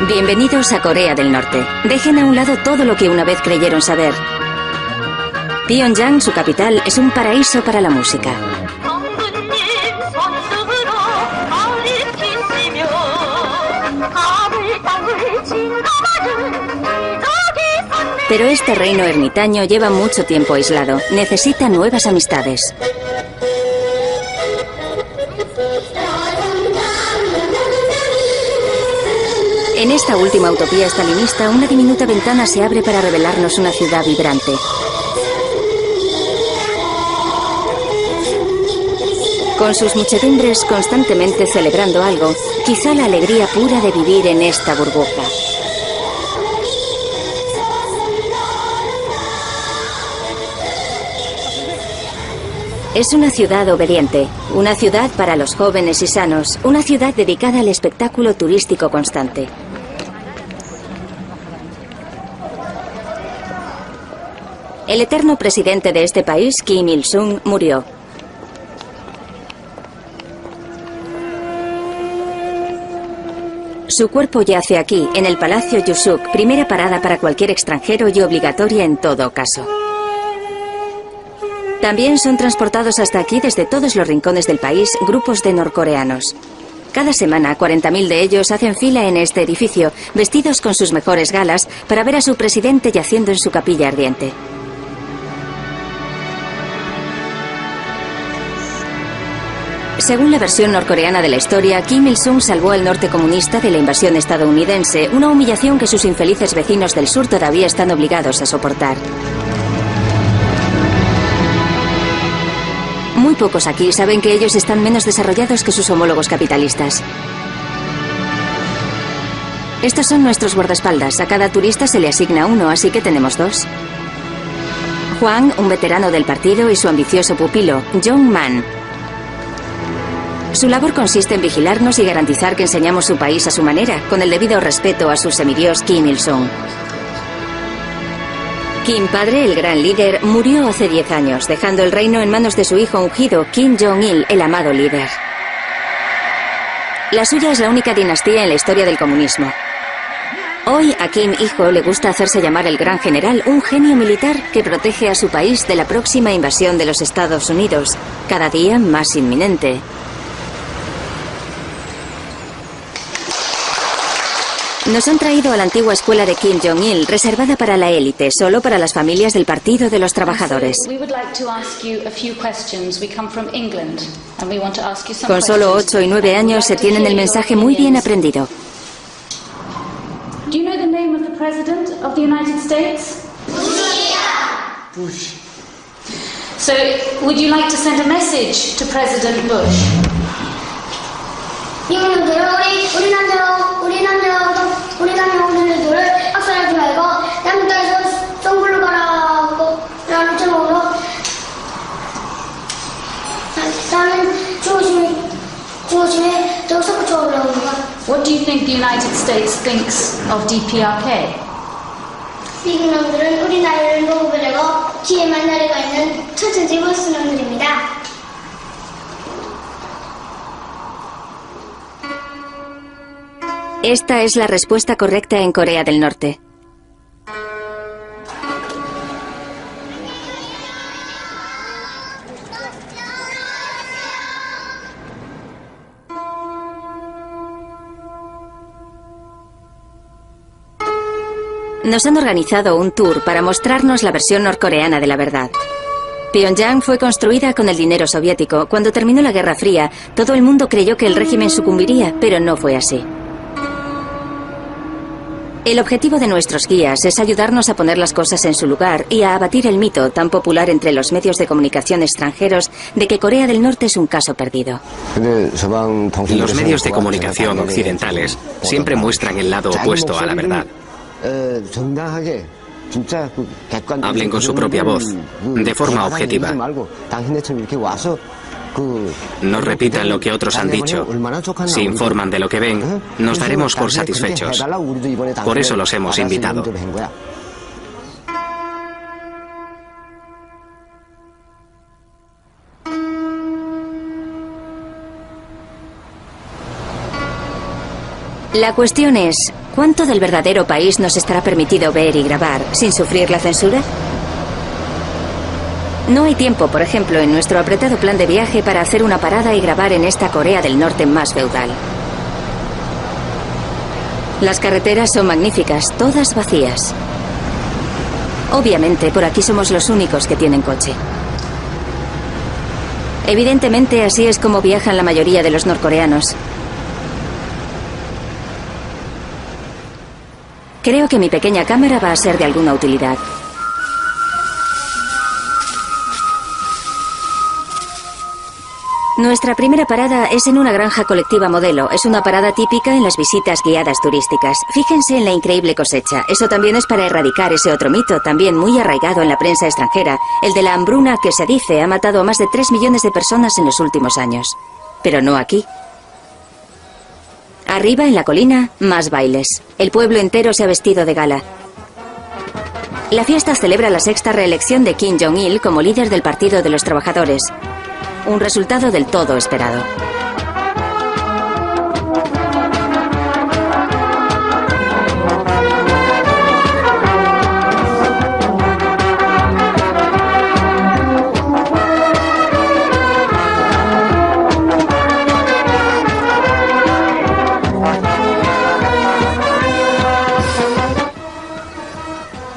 Bienvenidos a Corea del Norte. Dejen a un lado todo lo que una vez creyeron saber. Pyongyang, su capital, es un paraíso para la música. Pero este reino ermitaño lleva mucho tiempo aislado. Necesita nuevas amistades. En esta última utopía stalinista, una diminuta ventana se abre para revelarnos una ciudad vibrante. Con sus muchedumbres constantemente celebrando algo, quizá la alegría pura de vivir en esta burbuja. Es una ciudad obediente, una ciudad para los jóvenes y sanos, una ciudad dedicada al espectáculo turístico constante. El eterno presidente de este país, Kim Il-sung, murió. Su cuerpo yace aquí, en el Palacio Yusuk, primera parada para cualquier extranjero y obligatoria en todo caso. También son transportados hasta aquí desde todos los rincones del país grupos de norcoreanos. Cada semana, 40.000 de ellos hacen fila en este edificio, vestidos con sus mejores galas, para ver a su presidente yaciendo en su capilla ardiente. Según la versión norcoreana de la historia, Kim Il-sung salvó al norte comunista de la invasión estadounidense, una humillación que sus infelices vecinos del sur todavía están obligados a soportar. Muy pocos aquí saben que ellos están menos desarrollados que sus homólogos capitalistas. Estos son nuestros guardaespaldas. A cada turista se le asigna uno, así que tenemos dos. Hwang, un veterano del partido, y su ambicioso pupilo, Jong-man. Su labor consiste en vigilarnos y garantizar que enseñamos su país a su manera, con el debido respeto a su semidios Kim Il-sung. Kim padre, el gran líder, murió hace 10 años, dejando el reino en manos de su hijo ungido, Kim Jong-il, el amado líder. La suya es la única dinastía en la historia del comunismo. Hoy a Kim hijo le gusta hacerse llamar el gran general, un genio militar que protege a su país de la próxima invasión de los Estados Unidos, cada día más inminente. Nos han traído a la antigua escuela de Kim Jong-il, reservada para la élite, solo para las familias del Partido de los Trabajadores. Con solo 8 y 9 años se tienen el mensaje muy bien aprendido. Do you know the name of the President of the United States? Bush. So, would you like to send a message to President Bush? What do you think the United States thinks of DPRK? 미국 놈들은 우리나라를 먹어보려고 뒤에 만나려고 있는 천천지 보스 놈들입니다. Esta es la respuesta correcta en Corea del Norte. Nos han organizado un tour para mostrarnos la versión norcoreana de la verdad. Pyongyang fue construida con el dinero soviético. Cuando terminó la Guerra Fría, todo el mundo creyó que el régimen sucumbiría, pero no fue así. El objetivo de nuestros guías es ayudarnos a poner las cosas en su lugar y a abatir el mito tan popular entre los medios de comunicación extranjeros de que Corea del Norte es un caso perdido. Los medios de comunicación occidentales siempre muestran el lado opuesto a la verdad. Hablen con su propia voz, de forma objetiva. No repitan lo que otros han dicho. Si informan de lo que ven, nos daremos por satisfechos. Por eso los hemos invitado. La cuestión es, ¿Cuánto del verdadero país nos estará permitido ver y grabar sin sufrir la censura? No hay tiempo, por ejemplo, en nuestro apretado plan de viaje para hacer una parada y grabar en esta Corea del Norte más feudal. Las carreteras son magníficas, todas vacías. Obviamente, por aquí somos los únicos que tienen coche. Evidentemente, así es como viajan la mayoría de los norcoreanos. Creo que mi pequeña cámara va a ser de alguna utilidad. Nuestra primera parada es en una granja colectiva modelo. Es una parada típica en las visitas guiadas turísticas. Fíjense en la increíble cosecha. Eso también es para erradicar ese otro mito, también muy arraigado en la prensa extranjera, el de la hambruna que se dice ha matado a más de 3 millones de personas en los últimos años. Pero no aquí. Arriba, en la colina, más bailes. El pueblo entero se ha vestido de gala. La fiesta celebra la 6ª reelección de Kim Jong-il como líder del Partido de los Trabajadores. Un resultado del todo esperado.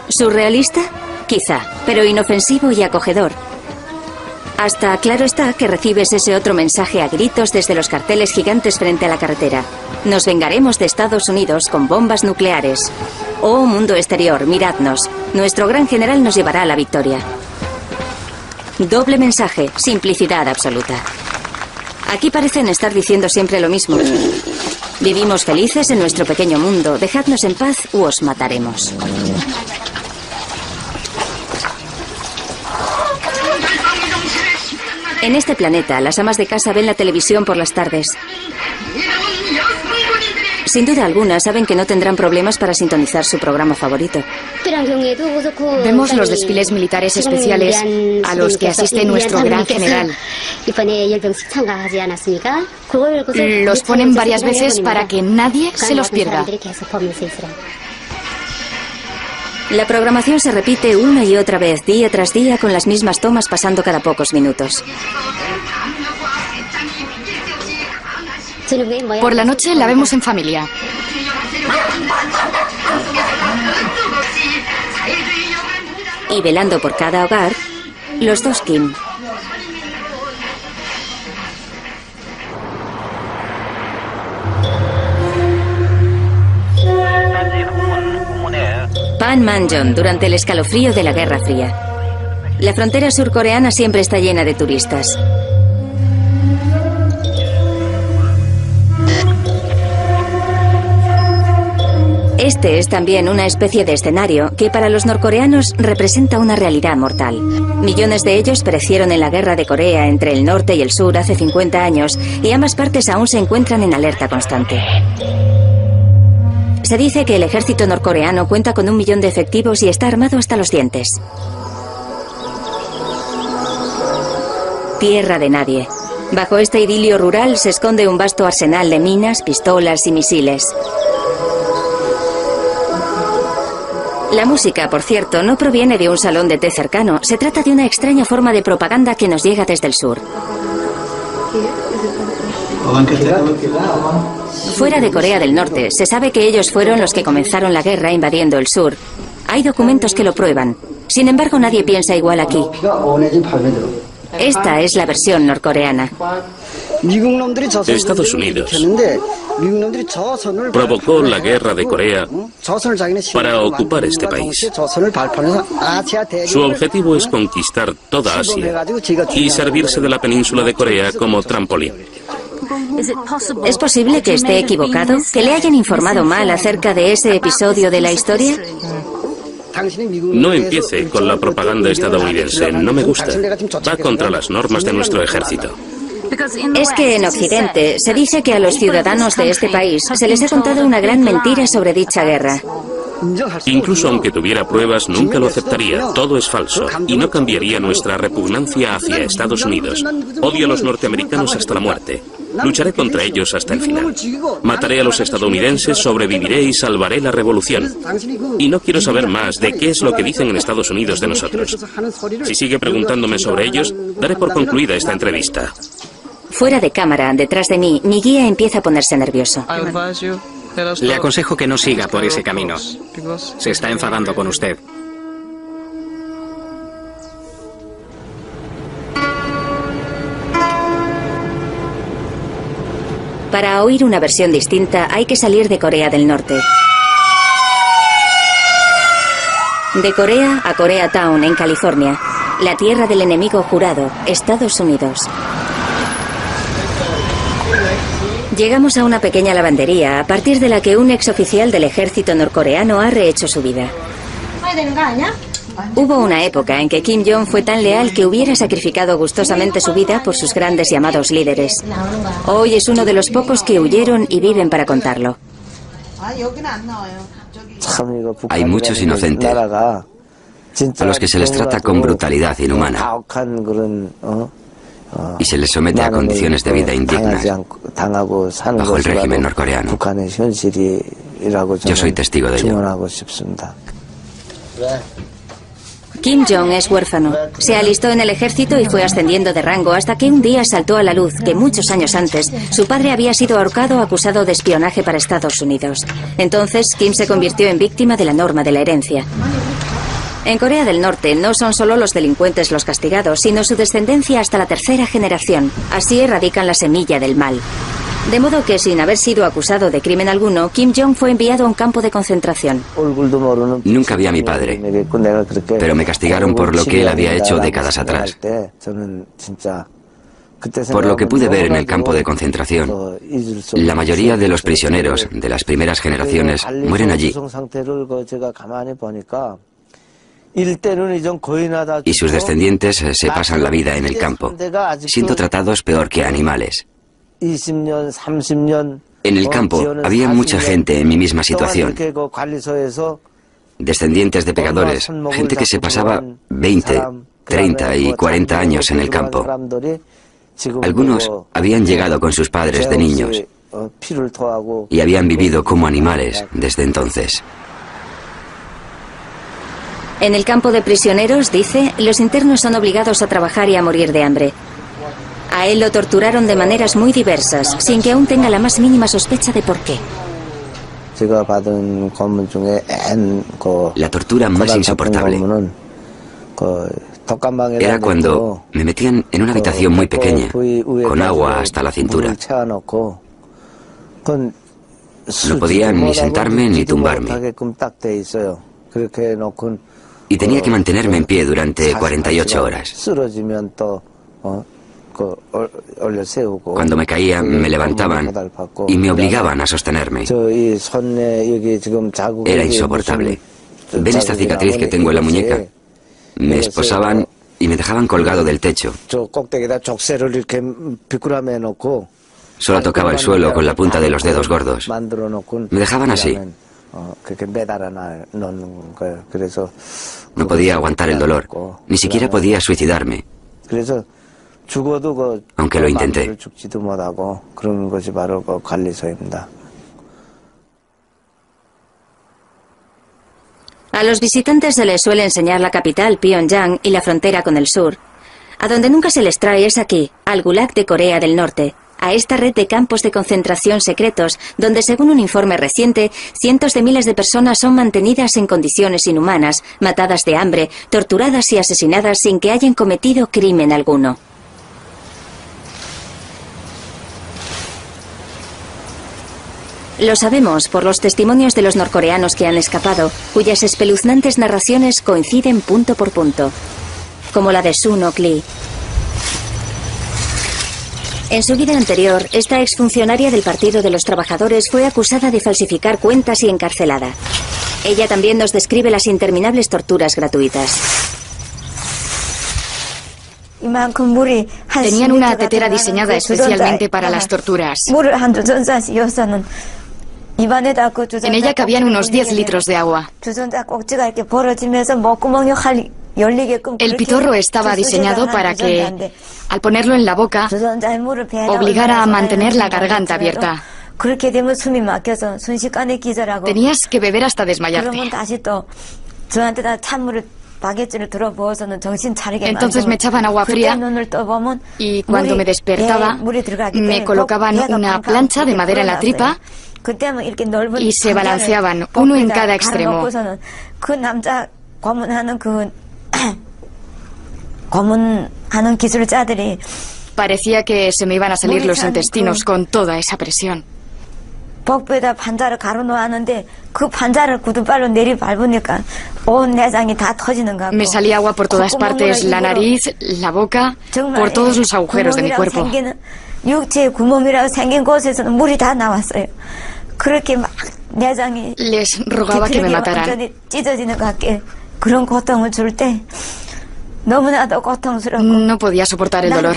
¿Surrealista? Quizá, pero inofensivo y acogedor. Hasta claro está que recibes ese otro mensaje a gritos desde los carteles gigantes frente a la carretera. Nos vengaremos de Estados Unidos con bombas nucleares. Oh, mundo exterior, miradnos. Nuestro gran general nos llevará a la victoria. Doble mensaje, simplicidad absoluta. Aquí parecen estar diciendo siempre lo mismo. Vivimos felices en nuestro pequeño mundo. Dejadnos en paz u os mataremos. En este planeta, las amas de casa ven la televisión por las tardes. Sin duda alguna, saben que no tendrán problemas para sintonizar su programa favorito. Vemos los desfiles militares especiales a los que asiste nuestro gran general. Los ponen varias veces para que nadie se los pierda. La programación se repite una y otra vez, día tras día, con las mismas tomas pasando cada pocos minutos. Por la noche la vemos en familia. Y velando por cada hogar, los dos Kim. Panmunjom, durante el escalofrío de la Guerra Fría. La frontera surcoreana siempre está llena de turistas. Este es también una especie de escenario que para los norcoreanos representa una realidad mortal. Millones de ellos perecieron en la guerra de Corea entre el norte y el sur hace 50 años y ambas partes aún se encuentran en alerta constante. Se dice que el ejército norcoreano cuenta con 1 millón de efectivos y está armado hasta los dientes. Tierra de nadie. Bajo este idilio rural se esconde un vasto arsenal de minas, pistolas y misiles. La música, por cierto, no proviene de un salón de té cercano. Se trata de una extraña forma de propaganda que nos llega desde el sur. Fuera de Corea del Norte, se sabe que ellos fueron los que comenzaron la guerra invadiendo el sur. Hay documentos que lo prueban. Sin embargo, nadie piensa igual aquí. Esta es la versión norcoreana. Estados Unidos provocó la guerra de Corea para ocupar este país. Su objetivo es conquistar toda Asia y servirse de la península de Corea como trampolín. ¿Es posible que esté equivocado? ¿Que le hayan informado mal acerca de ese episodio de la historia? No empiece con la propaganda estadounidense, no me gusta. Va contra las normas de nuestro ejército. Es que en Occidente se dice que a los ciudadanos de este país se les ha contado una gran mentira sobre dicha guerra. Incluso aunque tuviera pruebas, nunca lo aceptaría. Todo es falso y no cambiaría nuestra repugnancia hacia Estados Unidos. Odio a los norteamericanos hasta la muerte. Lucharé contra ellos hasta el final. Mataré a los estadounidenses, sobreviviré y salvaré la revolución. Y no quiero saber más de qué es lo que dicen en Estados Unidos de nosotros. Si sigue preguntándome sobre ellos, daré por concluida esta entrevista. Fuera de cámara, detrás de mí, mi guía empieza a ponerse nervioso. Le aconsejo que no siga por ese camino. Se está enfadando con usted. Para oír una versión distinta hay que salir de Corea del Norte. De Corea a Koreatown, en California, la tierra del enemigo jurado, Estados Unidos. Llegamos a una pequeña lavandería, a partir de la que un exoficial del ejército norcoreano ha rehecho su vida. Hubo una época en que Kim Jong fue tan leal que hubiera sacrificado gustosamente su vida por sus grandes llamados líderes. Hoy es uno de los pocos que huyeron y viven para contarlo. Hay muchos inocentes a los que se les trata con brutalidad inhumana y se les somete a condiciones de vida indignas bajo el régimen norcoreano. Yo soy testigo de ello. Kim Jong es huérfano. Se alistó en el ejército y fue ascendiendo de rango hasta que un día saltó a la luz que muchos años antes su padre había sido ahorcado acusado de espionaje para Estados Unidos. Entonces Kim se convirtió en víctima de la norma de la herencia. En Corea del Norte no son solo los delincuentes los castigados, sino su descendencia hasta la tercera generación. Así erradican la semilla del mal. De modo que, sin haber sido acusado de crimen alguno, Kim Jong fue enviado a un campo de concentración. Nunca vi a mi padre, pero me castigaron por lo que él había hecho décadas atrás. Por lo que pude ver en el campo de concentración, la mayoría de los prisioneros de las primeras generaciones mueren allí. Y sus descendientes se pasan la vida en el campo, siendo tratados peor que animales. En el campo había mucha gente en mi misma situación. Descendientes de pecadores, gente que se pasaba 20, 30 y 40 años en el campo. Algunos habían llegado con sus padres de niños y habían vivido como animales desde entonces. En el campo de prisioneros, dice, los internos son obligados a trabajar y a morir de hambre. A él lo torturaron de maneras muy diversas, sin que aún tenga la más mínima sospecha de por qué. La tortura más insoportable era cuando me metían en una habitación muy pequeña, con agua hasta la cintura. No podía ni sentarme ni tumbarme. Y tenía que mantenerme en pie durante 48 horas. Cuando me caía, me levantaban y me obligaban a sostenerme. Era insoportable. ¿Ven esta cicatriz que tengo en la muñeca? Me esposaban y me dejaban colgado del techo. Solo tocaba el suelo con la punta de los dedos gordos. Me dejaban así. No podía aguantar el dolor. Ni siquiera podía suicidarme. Aunque lo intenté. A los visitantes se les suele enseñar la capital, Pyongyang, y la frontera con el sur. A donde nunca se les trae es aquí, al Gulag de Corea del Norte, a esta red de campos de concentración secretos, donde según un informe reciente, cientos de miles de personas son mantenidas en condiciones inhumanas, matadas de hambre, torturadas y asesinadas sin que hayan cometido crimen alguno. Lo sabemos por los testimonios de los norcoreanos que han escapado, cuyas espeluznantes narraciones coinciden punto por punto, como la de Sun Ok Lee. En su vida anterior, esta exfuncionaria del Partido de los Trabajadores fue acusada de falsificar cuentas y encarcelada. Ella también nos describe las interminables torturas gratuitas. Tenían una tetera diseñada especialmente para las torturas. En ella cabían unos 10 litros de agua. El pitorro estaba diseñado para que, al ponerlo en la boca, obligara a mantener la garganta abierta. Tenías que beber hasta desmayarte. Entonces me echaban agua fría y cuando me despertaba me colocaban una plancha de madera en la tripa y se balanceaban, uno en cada extremo. Parecía que se me iban a salir los intestinos con toda esa presión. Me salía agua por todas partes, la nariz, la boca, por todos los agujeros de mi cuerpo. Les rogaba que me mataran. No podía soportar el dolor.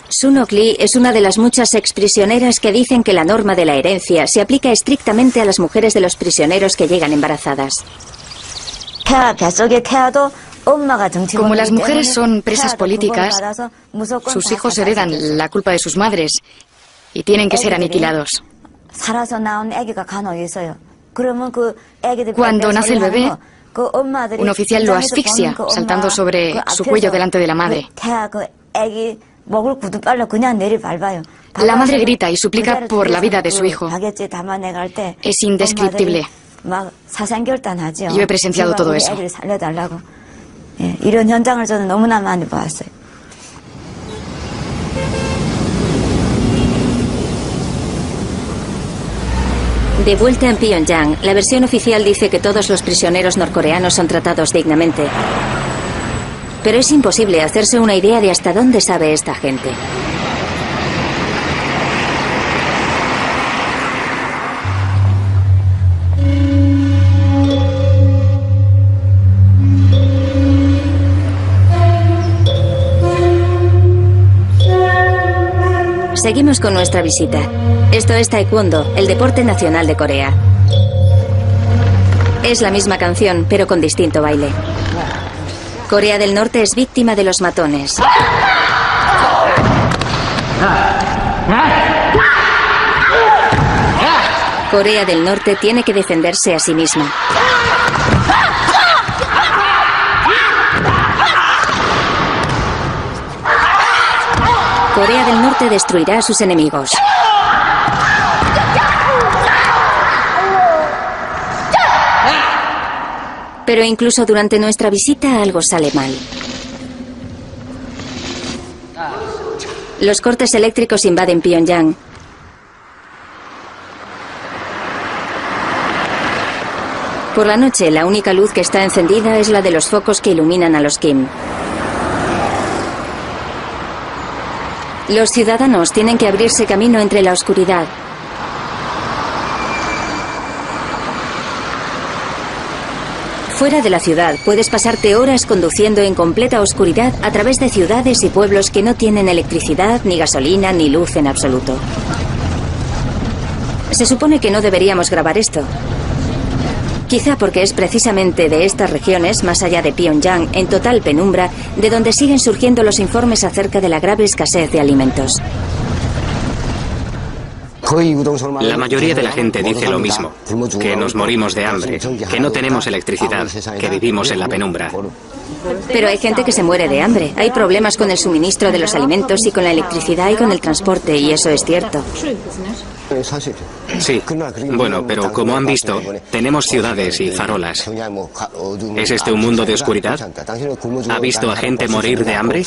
Sunok Lee es una de las muchas exprisioneras que dicen que la norma de la herencia se aplica estrictamente a las mujeres de los prisioneros que llegan embarazadas. Como las mujeres son presas políticas, sus hijos heredan la culpa de sus madres y tienen que ser aniquilados. Cuando nace el bebé, un oficial lo asfixia, saltando sobre su cuello delante de la madre. La madre grita y suplica por la vida de su hijo. Es indescriptible. Yo he presenciado todo eso. De vuelta en Pyongyang, la versión oficial dice que todos los prisioneros norcoreanos son tratados dignamente. Pero es imposible hacerse una idea de hasta dónde sabe esta gente. Seguimos con nuestra visita. Esto es Taekwondo, el deporte nacional de Corea. Es la misma canción, pero con distinto baile. Corea del Norte es víctima de los matones. Corea del Norte tiene que defenderse a sí misma. Corea del Norte destruirá a sus enemigos. Pero incluso durante nuestra visita algo sale mal. Los cortes eléctricos invaden Pyongyang. Por la noche, la única luz que está encendida es la de los focos que iluminan a los Kim. Los ciudadanos tienen que abrirse camino entre la oscuridad. Fuera de la ciudad puedes pasarte horas conduciendo en completa oscuridad a través de ciudades y pueblos que no tienen electricidad, ni gasolina, ni luz en absoluto. Se supone que no deberíamos grabar esto. Quizá porque es precisamente de estas regiones, más allá de Pyongyang, en total penumbra, de donde siguen surgiendo los informes acerca de la grave escasez de alimentos. La mayoría de la gente dice lo mismo, que nos morimos de hambre, que no tenemos electricidad, que vivimos en la penumbra. Pero hay gente que se muere de hambre. Hay problemas con el suministro de los alimentos y con la electricidad y con el transporte, y eso es cierto. Sí, bueno, pero como han visto, tenemos ciudades y farolas. ¿Es este un mundo de oscuridad? ¿Ha visto a gente morir de hambre?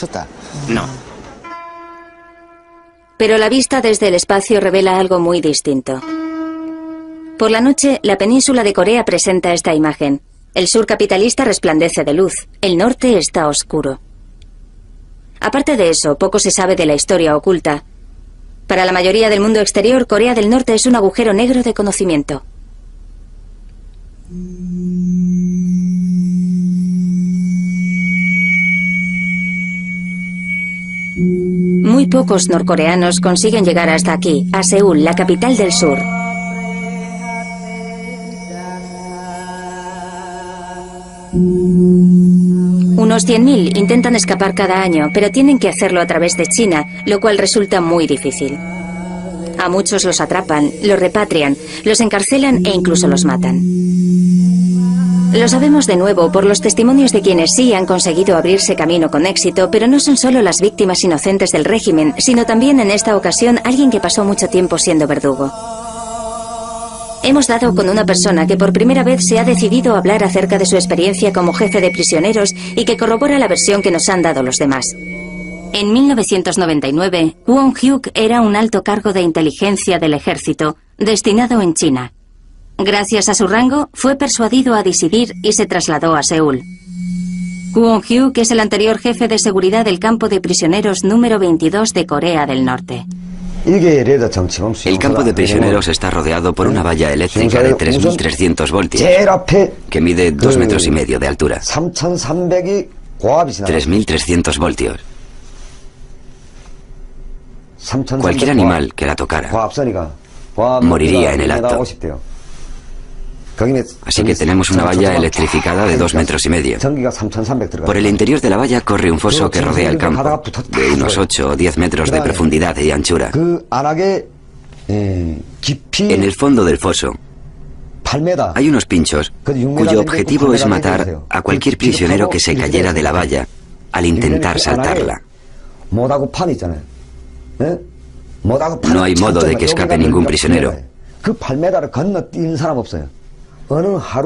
No. Pero la vista desde el espacio revela algo muy distinto. Por la noche, la península de Corea presenta esta imagen. El sur capitalista resplandece de luz, el norte está oscuro. Aparte de eso, poco se sabe de la historia oculta. Para la mayoría del mundo exterior, Corea del Norte es un agujero negro de conocimiento. Muy pocos norcoreanos consiguen llegar hasta aquí, a Seúl, la capital del sur. Unos 100.000 intentan escapar cada año, pero tienen que hacerlo a través de China, lo cual resulta muy difícil. A muchos los atrapan, los repatrian, los encarcelan e incluso los matan. Lo sabemos de nuevo por los testimonios de quienes sí han conseguido abrirse camino con éxito, pero no son solo las víctimas inocentes del régimen, sino también en esta ocasión alguien que pasó mucho tiempo siendo verdugo. Hemos dado con una persona que por primera vez se ha decidido a hablar acerca de su experiencia como jefe de prisioneros y que corrobora la versión que nos han dado los demás. En 1999, Won Hyuk era un alto cargo de inteligencia del ejército, destinado en China. Gracias a su rango, fue persuadido a disidir y se trasladó a Seúl. Won Hyuk es el anterior jefe de seguridad del campo de prisioneros número 22 de Corea del Norte. El campo de prisioneros está rodeado por una valla eléctrica de 3.300 voltios, que mide 2,5 metros de altura. 3.300 voltios. Cualquier animal que la tocara moriría en el acto. Así que tenemos una valla electrificada de 2,5 metros. Por el interior de la valla corre un foso que rodea el campo, de unos 8 o 10 metros de profundidad y anchura. En el fondo del foso hay unos pinchos cuyo objetivo es matar a cualquier prisionero que se cayera de la valla al intentar saltarla. No hay modo de que escape ningún prisionero.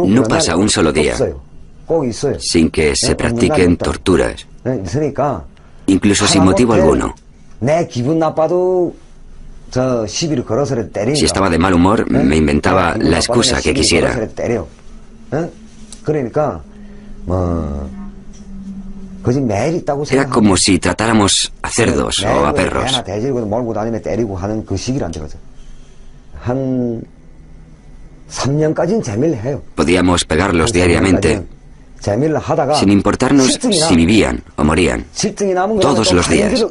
No pasa un solo día sin que se practiquen torturas, incluso sin motivo alguno. Si estaba de mal humor, me inventaba la excusa que quisiera. Era como si tratáramos a cerdos o a perros. Podíamos pegarlos diariamente, sin importarnos si vivían o morían, todos los días.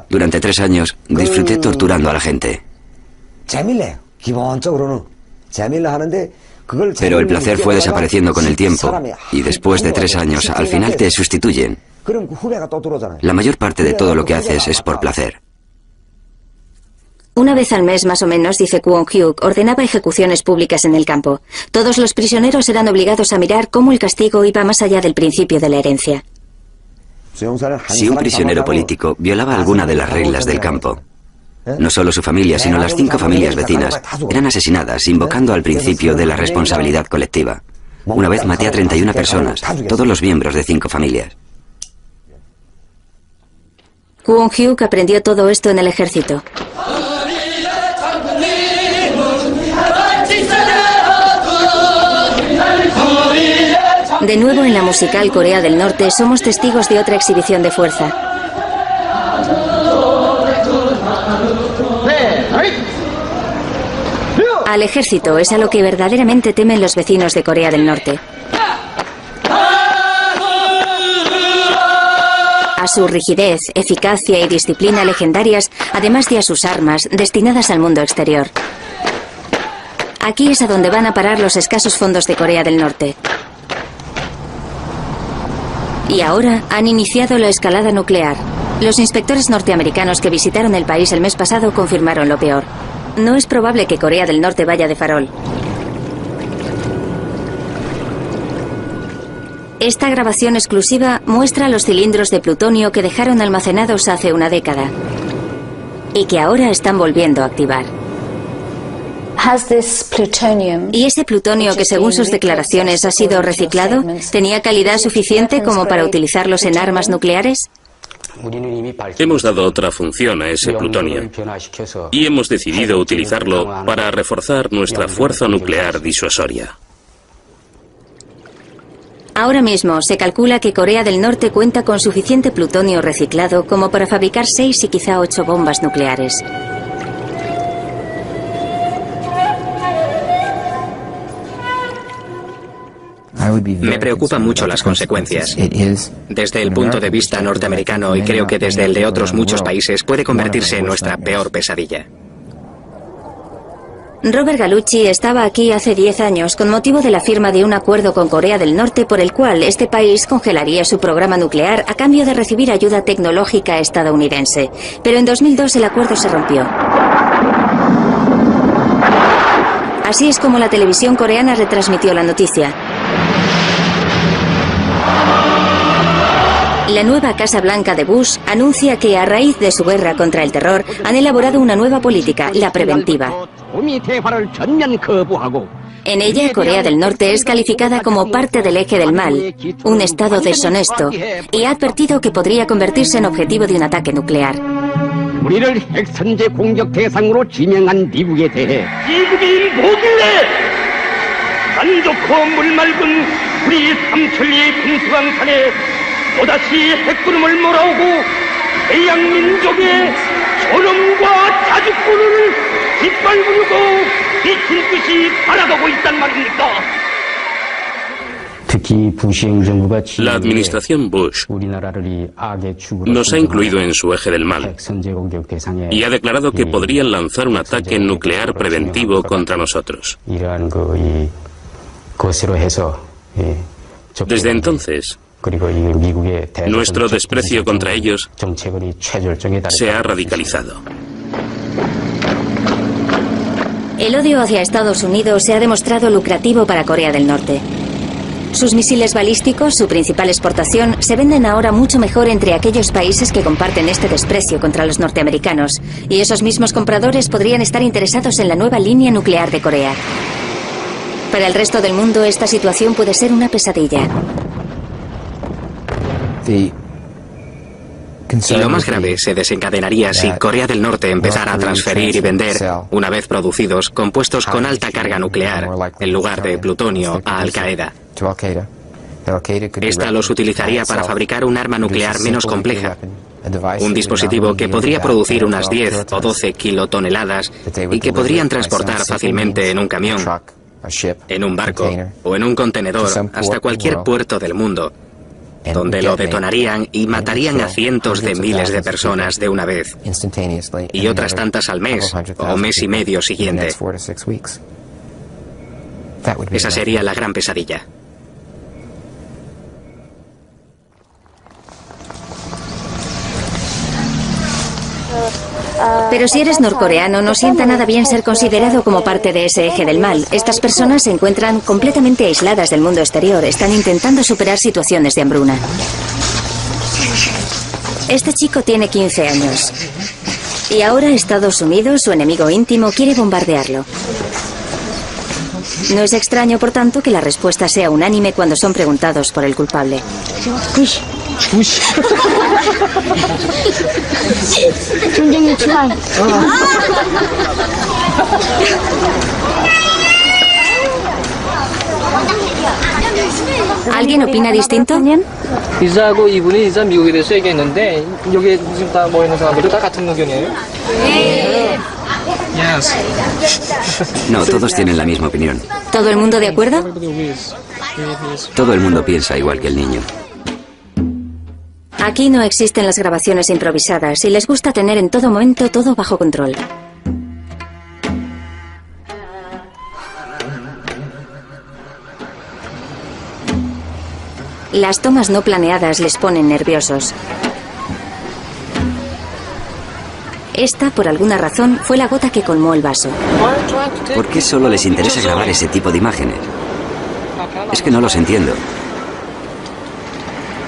Durante 3 años disfruté torturando a la gente. Pero el placer fue desapareciendo con el tiempo, y después de 3 años, al final te sustituyen. La mayor parte de todo lo que haces es por placer. Una vez al mes, más o menos, dice Won Hyuk, ordenaba ejecuciones públicas en el campo. Todos los prisioneros eran obligados a mirar cómo el castigo iba más allá del principio de la herencia. Si un prisionero político violaba alguna de las reglas del campo, no solo su familia, sino las 5 familias vecinas eran asesinadas, invocando al principio de la responsabilidad colectiva. Una vez maté a 31 personas, todos los miembros de 5 familias. Won Hyuk aprendió todo esto en el ejército. De nuevo en la musical Corea del Norte somos testigos de otra exhibición de fuerza. Al ejército es a lo que verdaderamente temen los vecinos de Corea del Norte. A su rigidez, eficacia y disciplina legendarias, además de a sus armas, destinadas al mundo exterior. Aquí es a donde van a parar los escasos fondos de Corea del Norte. Y ahora han iniciado la escalada nuclear. Los inspectores norteamericanos que visitaron el país el mes pasado confirmaron lo peor. No es probable que Corea del Norte vaya de farol. Esta grabación exclusiva muestra los cilindros de plutonio que dejaron almacenados hace una década y que ahora están volviendo a activar. ¿Y ese plutonio que según sus declaraciones ha sido reciclado, tenía calidad suficiente como para utilizarlos en armas nucleares? Hemos dado otra función a ese plutonio y hemos decidido utilizarlo para reforzar nuestra fuerza nuclear disuasoria. Ahora mismo se calcula que Corea del Norte cuenta con suficiente plutonio reciclado como para fabricar 6 y quizá 8 bombas nucleares. Me preocupan mucho las consecuencias. Desde el punto de vista norteamericano y creo que desde el de otros muchos países puede convertirse en nuestra peor pesadilla. Robert Gallucci estaba aquí hace 10 años con motivo de la firma de un acuerdo con Corea del Norte por el cual este país congelaría su programa nuclear a cambio de recibir ayuda tecnológica estadounidense. Pero en 2002 el acuerdo se rompió. Así es como la televisión coreana retransmitió la noticia. La nueva Casa Blanca de Bush anuncia que a raíz de su guerra contra el terror han elaborado una nueva política, la preventiva. En ella, Corea del Norte es calificada como parte del eje del mal, un estado deshonesto, y ha advertido que podría convertirse en objetivo de un ataque nuclear. La administración Bush nos ha incluido en su eje del mal y ha declarado que podrían lanzar un ataque nuclear preventivo contra nosotros. Desde entonces, nuestro desprecio contra ellos se ha radicalizado. El odio hacia Estados Unidos se ha demostrado lucrativo para Corea del Norte. Sus misiles balísticos, su principal exportación, se venden ahora mucho mejor entre aquellos países que comparten este desprecio contra los norteamericanos. Y esos mismos compradores podrían estar interesados en la nueva línea nuclear de Corea. Para el resto del mundo, esta situación puede ser una pesadilla. Y lo más grave se desencadenaría si Corea del Norte empezara a transferir y vender, una vez producidos, compuestos con alta carga nuclear, en lugar de plutonio, a Al-Qaeda. Esta los utilizaría para fabricar un arma nuclear menos compleja, un dispositivo que podría producir unas 10 o 12 kilotoneladas y que podrían transportar fácilmente en un camión, en un barco o en un contenedor hasta cualquier puerto del mundo, donde lo detonarían y matarían a cientos de miles de personas de una vez, y otras tantas al mes o mes y medio siguiente. Esa sería la gran pesadilla. Pero si eres norcoreano, no sienta nada bien ser considerado como parte de ese eje del mal. Estas personas se encuentran completamente aisladas del mundo exterior. Están intentando superar situaciones de hambruna. Este chico tiene 15 años. Y ahora Estados Unidos, su enemigo íntimo, quiere bombardearlo. No es extraño, por tanto, que la respuesta sea unánime cuando son preguntados por el culpable. ¿Alguien opina distinto? 이사하고 이분이 이사 미국에 대해서 얘기했는데 여기 지금 다 모여 있는 사람들이 다 같은 의견이에요? No, todos tienen la misma opinión. ¿Todo el mundo de acuerdo? Todo el mundo piensa igual que el niño. Aquí no existen las grabaciones improvisadas y les gusta tener en todo momento todo bajo control. Las tomas no planeadas les ponen nerviosos. Esta, por alguna razón, fue la gota que colmó el vaso. ¿Por qué solo les interesa grabar ese tipo de imágenes? Es que no los entiendo.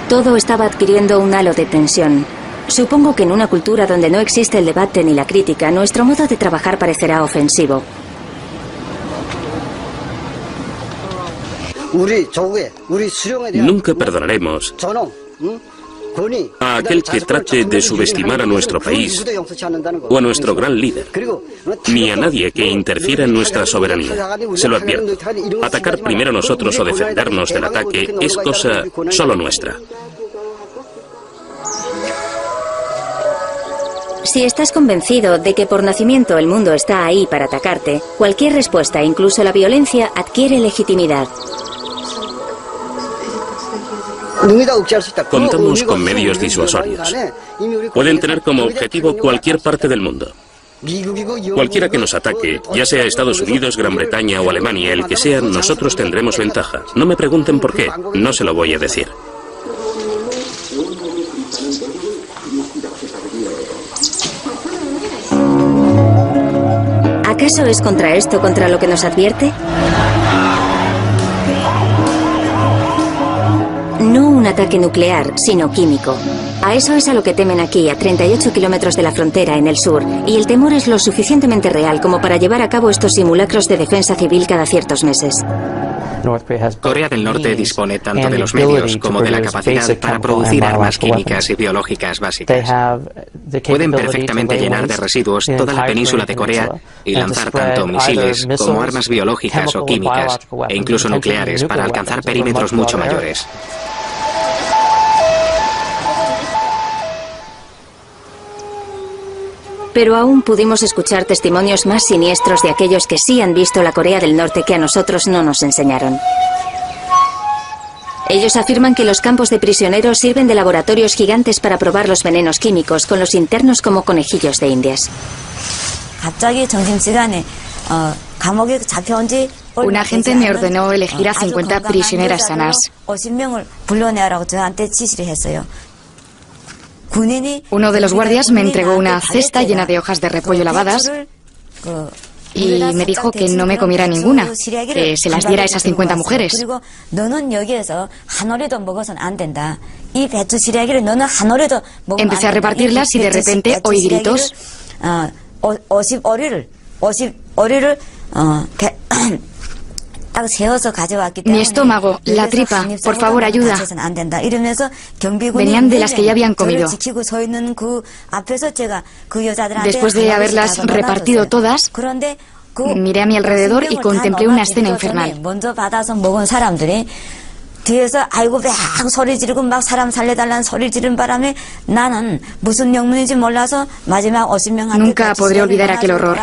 Todo estaba adquiriendo un halo de tensión. Supongo que en una cultura donde no existe el debate ni la crítica, nuestro modo de trabajar parecerá ofensivo. Nunca perdonaremos a aquel que trate de subestimar a nuestro país o a nuestro gran líder, ni a nadie que interfiera en nuestra soberanía. Se lo advierto. Atacar primero nosotros o defendernos del ataque es cosa solo nuestra. Si estás convencido de que por nacimiento el mundo está ahí para atacarte, cualquier respuesta, incluso la violencia, adquiere legitimidad. Contamos con medios disuasorios. Pueden tener como objetivo cualquier parte del mundo. Cualquiera que nos ataque, ya sea Estados Unidos, Gran Bretaña o Alemania, el que sea, nosotros tendremos ventaja. No me pregunten por qué, no se lo voy a decir. ¿Acaso es contra esto contra lo que nos advierte? No un ataque nuclear, sino químico. A eso es a lo que temen aquí, a 38 kilómetros de la frontera en el sur, y el temor es lo suficientemente real como para llevar a cabo estos simulacros de defensa civil cada ciertos meses. Corea del Norte dispone tanto de los medios como de la capacidad para producir armas químicas y biológicas básicas. Pueden perfectamente llenar de residuos toda la península de Corea y lanzar tanto misiles como armas biológicas o químicas, e incluso nucleares, para alcanzar perímetros mucho mayores. Pero aún pudimos escuchar testimonios más siniestros de aquellos que sí han visto la Corea del Norte que a nosotros no nos enseñaron. Ellos afirman que los campos de prisioneros sirven de laboratorios gigantes para probar los venenos químicos, con los internos como conejillos de indias. Un agente me ordenó elegir a 50 prisioneras sanas. Uno de los guardias me entregó una cesta llena de hojas de repollo lavadas y me dijo que no me comiera ninguna, que se las diera a esas 50 mujeres. Empecé a repartirlas y de repente oí gritos. Mi estómago, la tripa, por favor, ayuda. Venían de las que ya habían comido. Después de haberlas repartido todas, miré a mi alrededor y contemplé una escena infernal. Nunca podré olvidar aquel horror.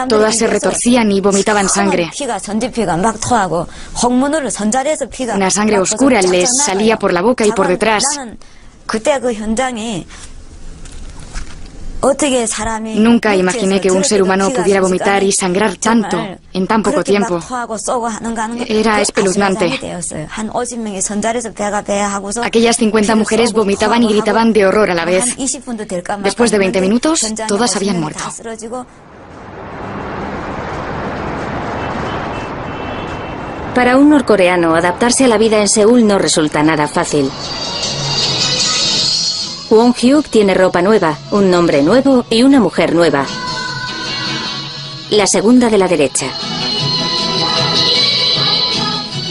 Todas se retorcían y vomitaban sangre. Una sangre oscura les salía por la boca y por detrás. Nunca imaginé que un ser humano pudiera vomitar y sangrar tanto en tan poco tiempo. Era espeluznante. Aquellas 50 mujeres vomitaban y gritaban de horror a la vez. Después de 20 minutos, todas habían muerto. Para un norcoreano, adaptarse a la vida en Seúl no resulta nada fácil. Won Hyuk tiene ropa nueva, un nombre nuevo y una mujer nueva. La segunda de la derecha.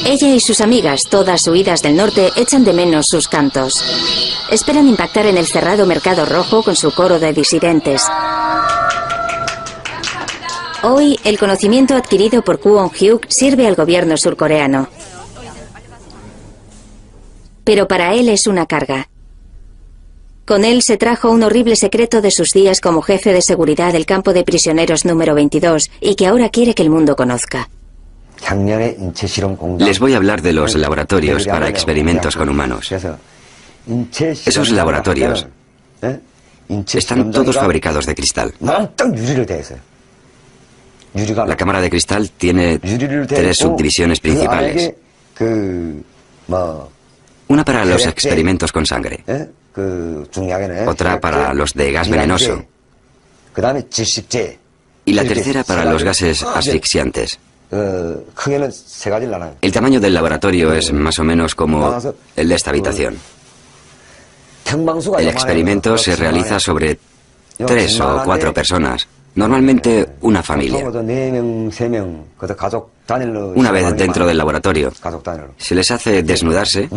Ella y sus amigas, todas huidas del norte, echan de menos sus cantos. Esperan impactar en el cerrado mercado rojo con su coro de disidentes. Hoy, el conocimiento adquirido por Won Hyuk sirve al gobierno surcoreano. Pero para él es una carga. Con él se trajo un horrible secreto de sus días como jefe de seguridad del campo de prisioneros número 22 y que ahora quiere que el mundo conozca. Les voy a hablar de los laboratorios para experimentos con humanos. Esos laboratorios están todos fabricados de cristal. La cámara de cristal tiene 3 subdivisiones principales. Una para los experimentos con sangre. Otra para los de gas venenoso. Y la tercera para los gases asfixiantes. El tamaño del laboratorio es más o menos como el de esta habitación. El experimento se realiza sobre 3 o 4 personas, normalmente una familia. Una vez dentro del laboratorio, se les hace desnudarse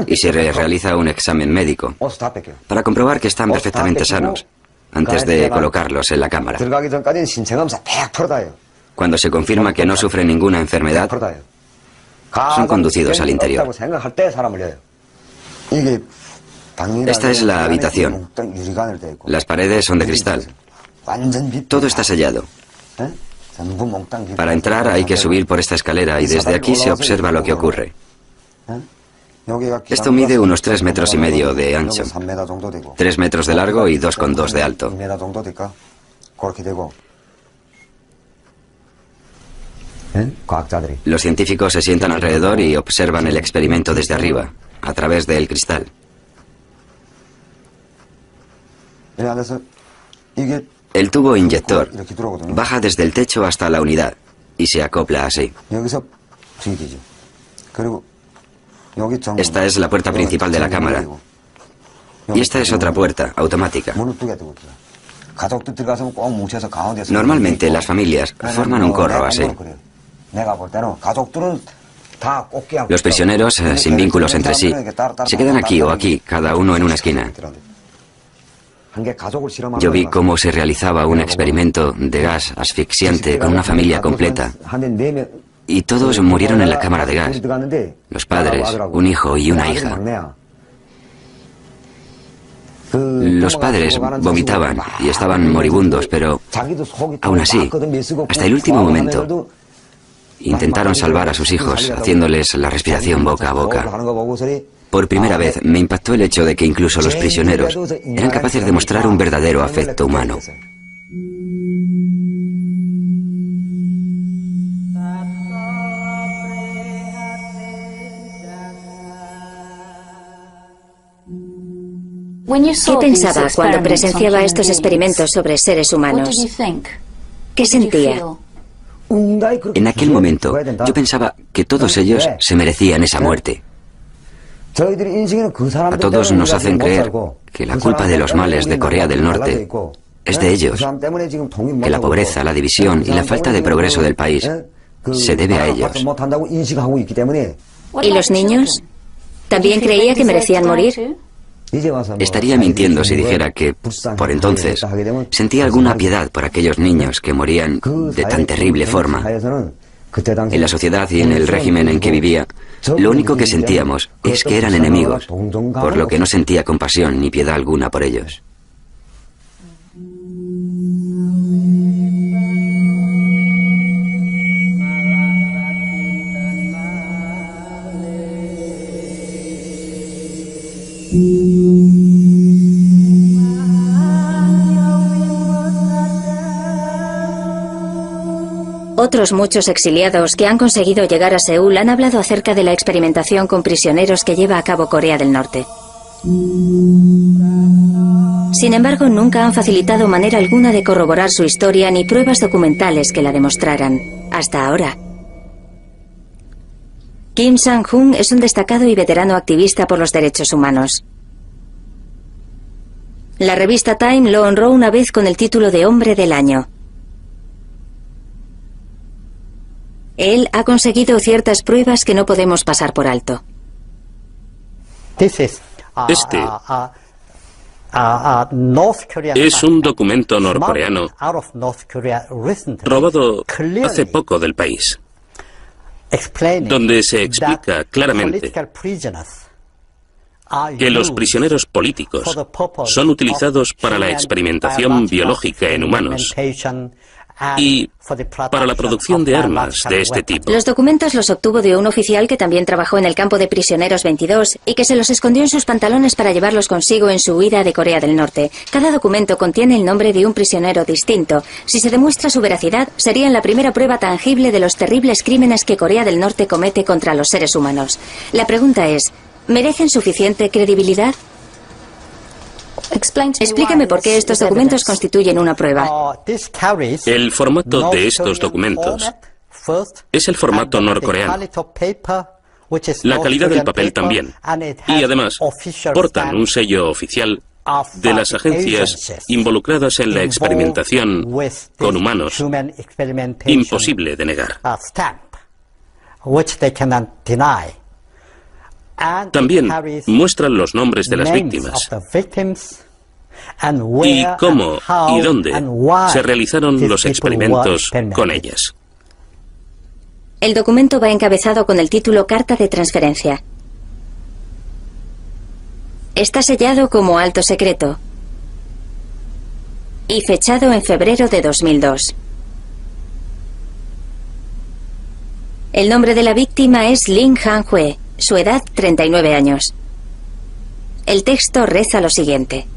y se les realiza un examen médico para comprobar que están perfectamente sanos antes de colocarlos en la cámara. Cuando se confirma que no sufren ninguna enfermedad, son conducidos al interior. Esta es la habitación. Las paredes son de cristal. Todo está sellado. Para entrar hay que subir por esta escalera y desde aquí se observa lo que ocurre. Esto mide unos 3,5 metros de ancho, 3 metros de largo y 2,2 de alto. Los científicos se sientan alrededor y observan el experimento desde arriba, a través del cristal. El tubo inyector baja desde el techo hasta la unidad y se acopla así. Esta es la puerta principal de la cámara. Y esta es otra puerta, automática. Normalmente las familias forman un corro así. Los prisioneros, sin vínculos entre sí, se quedan aquí o aquí, cada uno en una esquina. Yo vi cómo se realizaba un experimento de gas asfixiante con una familia completa. Y todos murieron en la cámara de gas. Los padres, un hijo y una hija. Los padres vomitaban y estaban moribundos, pero aún así, hasta el último momento, intentaron salvar a sus hijos, haciéndoles la respiración boca a boca. Por primera vez me impactó el hecho de que incluso los prisioneros eran capaces de mostrar un verdadero afecto humano. ¿Qué pensaba cuando presenciaba estos experimentos sobre seres humanos? ¿Qué sentía? En aquel momento, yo pensaba que todos ellos se merecían esa muerte. A todos nos hacen creer que la culpa de los males de Corea del Norte es de ellos, que la pobreza, la división y la falta de progreso del país se debe a ellos. ¿Y los niños? ¿También creía que merecían morir? Estaría mintiendo si dijera que, por entonces, sentía alguna piedad por aquellos niños que morían de tan terrible forma. En la sociedad y en el régimen en que vivía, lo único que sentíamos es que eran enemigos, por lo que no sentía compasión ni piedad alguna por ellos. Otros muchos exiliados que han conseguido llegar a Seúl han hablado acerca de la experimentación con prisioneros que lleva a cabo Corea del Norte. Sin embargo, nunca han facilitado manera alguna de corroborar su historia ni pruebas documentales que la demostraran, hasta ahora. Kim Sang-hun es un destacado y veterano activista por los derechos humanos. La revista Time lo honró una vez con el título de Hombre del Año. Él ha conseguido ciertas pruebas que no podemos pasar por alto. Este es un documento norcoreano robado hace poco del país, donde se explica claramente que los prisioneros políticos son utilizados para la experimentación biológica en humanos y para la producción de armas de este tipo. Los documentos los obtuvo de un oficial que también trabajó en el campo de prisioneros 22 y que se los escondió en sus pantalones para llevarlos consigo en su huida de Corea del Norte. Cada documento contiene el nombre de un prisionero distinto. Si se demuestra su veracidad, serían la primera prueba tangible de los terribles crímenes que Corea del Norte comete contra los seres humanos. La pregunta es, ¿merecen suficiente credibilidad? Explíqueme por qué estos documentos constituyen una prueba. El formato de estos documentos es el formato norcoreano. La calidad del papel también. Y además, portan un sello oficial de las agencias involucradas en la experimentación con humanos, imposible de negar. También muestran los nombres de las víctimas y cómo y dónde se realizaron los experimentos con ellas. El documento va encabezado con el título Carta de Transferencia. Está sellado como alto secreto y fechado en febrero de 2002. El nombre de la víctima es Lim Han-hue. su edad 39 años. El texto reza lo siguiente.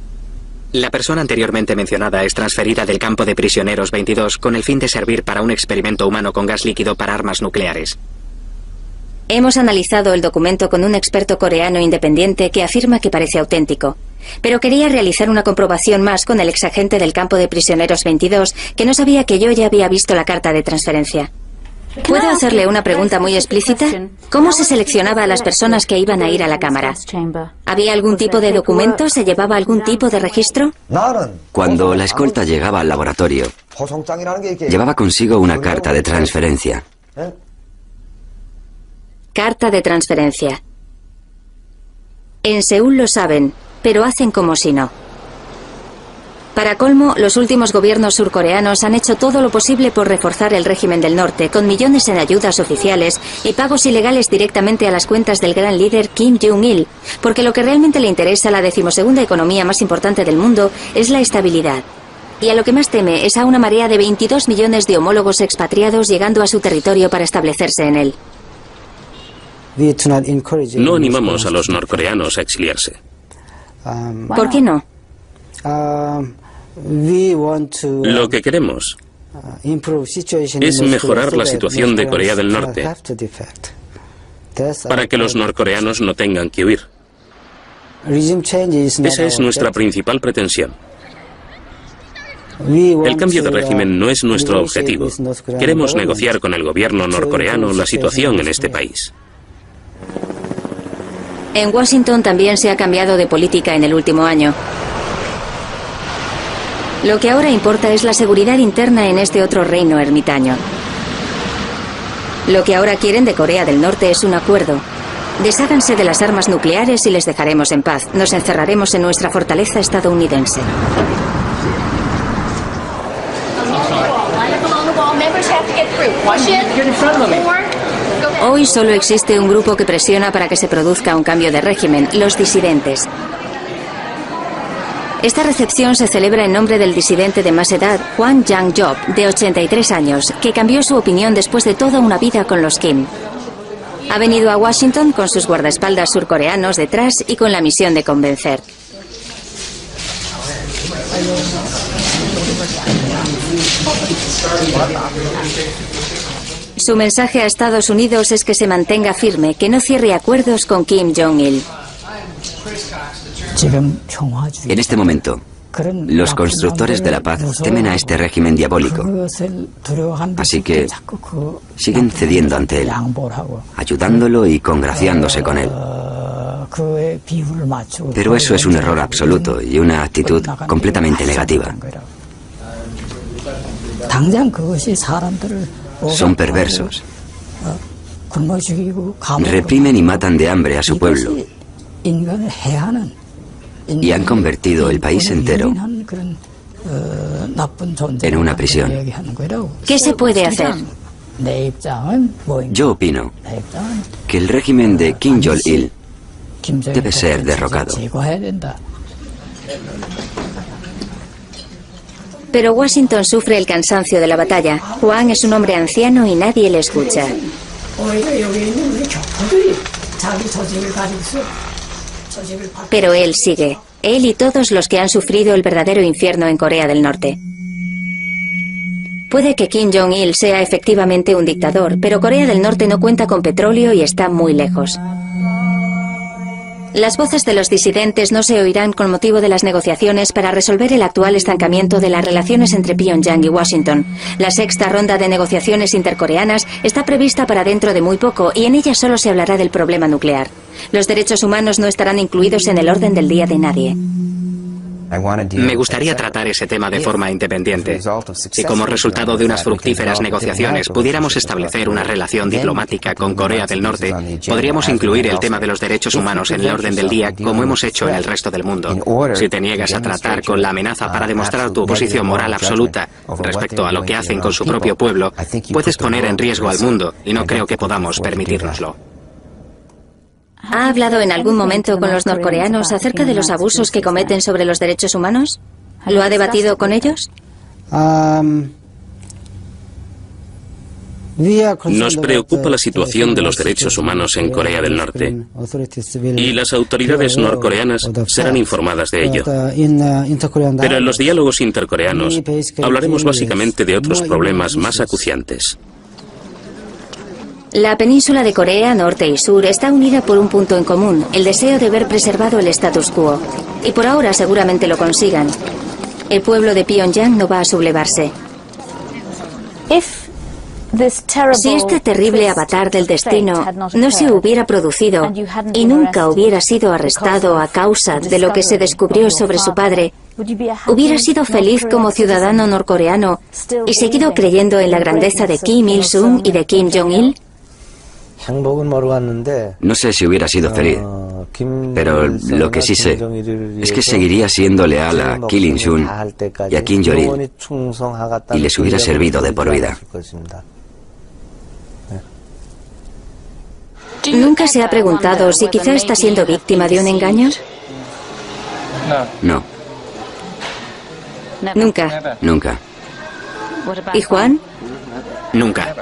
La persona anteriormente mencionada es transferida del campo de prisioneros 22 con el fin de servir para un experimento humano con gas líquido para armas nucleares. Hemos analizado el documento con un experto coreano independiente que afirma que parece auténtico, pero quería realizar una comprobación más con el exagente del campo de prisioneros 22, que no sabía que yo ya había visto la carta de transferencia. ¿Puedo hacerle una pregunta muy explícita? ¿Cómo se seleccionaba a las personas que iban a ir a la cámara? ¿Había algún tipo de documento? ¿Se llevaba algún tipo de registro? Cuando la escolta llegaba al laboratorio, llevaba consigo una carta de transferencia. Carta de transferencia. En Seúl lo saben, pero hacen como si no. Para colmo, los últimos gobiernos surcoreanos han hecho todo lo posible por reforzar el régimen del norte, con millones en ayudas oficiales y pagos ilegales directamente a las cuentas del gran líder Kim Jong-il, porque lo que realmente le interesa a la 12ª economía más importante del mundo es la estabilidad. Y a lo que más teme es a una marea de 22 millones de homólogos expatriados llegando a su territorio para establecerse en él. No animamos a los norcoreanos a exiliarse. ¿Por qué no? Lo que queremos es mejorar la situación de Corea del Norte para que los norcoreanos no tengan que huir. Esa es nuestra principal pretensión. El cambio de régimen no es nuestro objetivo. Queremos negociar con el gobierno norcoreano la situación en este país. En Washington también se ha cambiado de política en el último año. Lo que ahora importa es la seguridad interna en este otro reino ermitaño. Lo que ahora quieren de Corea del Norte es un acuerdo. Desháganse de las armas nucleares y les dejaremos en paz. Nos encerraremos en nuestra fortaleza estadounidense. Hoy solo existe un grupo que presiona para que se produzca un cambio de régimen, los disidentes. Esta recepción se celebra en nombre del disidente de más edad, Hwang Jang-job, de 83 años, que cambió su opinión después de toda una vida con los Kim. Ha venido a Washington con sus guardaespaldas surcoreanos detrás y con la misión de convencer. Su mensaje a Estados Unidos es que se mantenga firme, que no cierre acuerdos con Kim Jong-il. En este momento, los constructores de la paz temen a este régimen diabólico. Así que siguen cediendo ante él, ayudándolo y congraciándose con él. Pero eso es un error absoluto y una actitud completamente negativa. Son perversos. Reprimen y matan de hambre a su pueblo. Y han convertido el país entero en una prisión. ¿Qué se puede hacer? Yo opino que el régimen de Kim Jong-il debe ser derrocado. Pero Washington sufre el cansancio de la batalla. Hwang es un hombre anciano y nadie le escucha. Pero él sigue. Él y todos los que han sufrido el verdadero infierno en Corea del Norte. Puede que Kim Jong-il sea efectivamente un dictador, pero Corea del Norte no cuenta con petróleo y está muy lejos. Las voces de los disidentes no se oirán con motivo de las negociaciones para resolver el actual estancamiento de las relaciones entre Pyongyang y Washington. La sexta ronda de negociaciones intercoreanas está prevista para dentro de muy poco y en ella solo se hablará del problema nuclear. Los derechos humanos no estarán incluidos en el orden del día de nadie. Me gustaría tratar ese tema de forma independiente. Si como resultado de unas fructíferas negociaciones pudiéramos establecer una relación diplomática con Corea del Norte, podríamos incluir el tema de los derechos humanos en el orden del día como hemos hecho en el resto del mundo. Si te niegas a tratar con la amenaza para demostrar tu oposición moral absoluta respecto a lo que hacen con su propio pueblo, puedes poner en riesgo al mundo y no creo que podamos permitirnoslo. ¿Ha hablado en algún momento con los norcoreanos acerca de los abusos que cometen sobre los derechos humanos? ¿Lo ha debatido con ellos? Nos preocupa la situación de los derechos humanos en Corea del Norte y las autoridades norcoreanas serán informadas de ello. Pero en los diálogos intercoreanos hablaremos básicamente de otros problemas más acuciantes. La península de Corea, norte y sur, está unida por un punto en común, el deseo de ver preservado el status quo. Y por ahora seguramente lo consigan. El pueblo de Pyongyang no va a sublevarse. Si este terrible avatar del destino no se hubiera producido y nunca hubiera sido arrestado a causa de lo que se descubrió sobre su padre, ¿hubiera sido feliz como ciudadano norcoreano y seguido creyendo en la grandeza de Kim Il-sung y de Kim Jong-il? No sé si hubiera sido feliz, pero lo que sí sé es que seguiría siendo leal a Kim Il-sung y a Kim Jong-il y les hubiera servido de por vida. ¿Nunca se ha preguntado si quizá está siendo víctima de un engaño? No. Nunca. Nunca. ¿Y Juan? Nunca.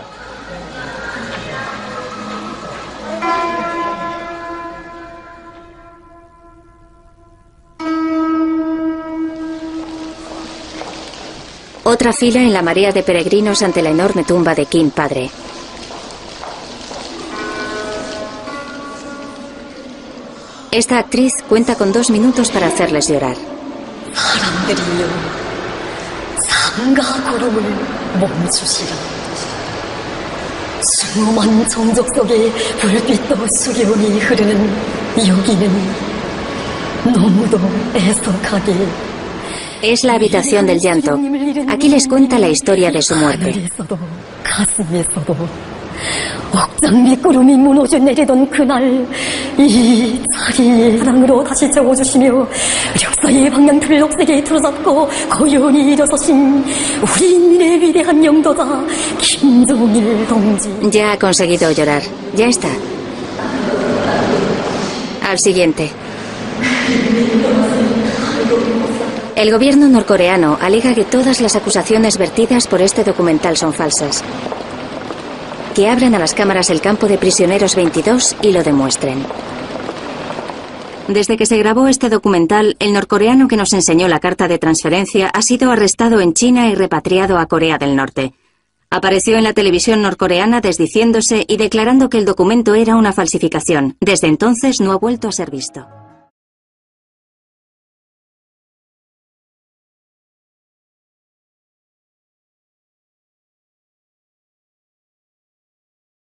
Otra fila en la marea de peregrinos ante la enorme tumba de Kim padre. Esta actriz cuenta con 2 minutos para hacerles llorar. Es la habitación del llanto. Aquí les cuenta la historia de su muerte. 억장미구름이 무너져 내리던 그날 이 자리에 사랑으로 다시 재워주시며 역사의 방향틀을 녹색에 틀어잡고 고연히 일어서신 우리 인민의 위대한 영도자 김정일 동지. Ya ha conseguido llorar. Ya está. Al siguiente. El gobierno norcoreano alega que todas las acusaciones vertidas por este documental son falsas. Que abran a las cámaras el campo de prisioneros 22 y lo demuestren. Desde que se grabó este documental, el norcoreano que nos enseñó la carta de transferencia ha sido arrestado en China y repatriado a Corea del Norte. Apareció en la televisión norcoreana desdiciéndose y declarando que el documento era una falsificación. Desde entonces no ha vuelto a ser visto.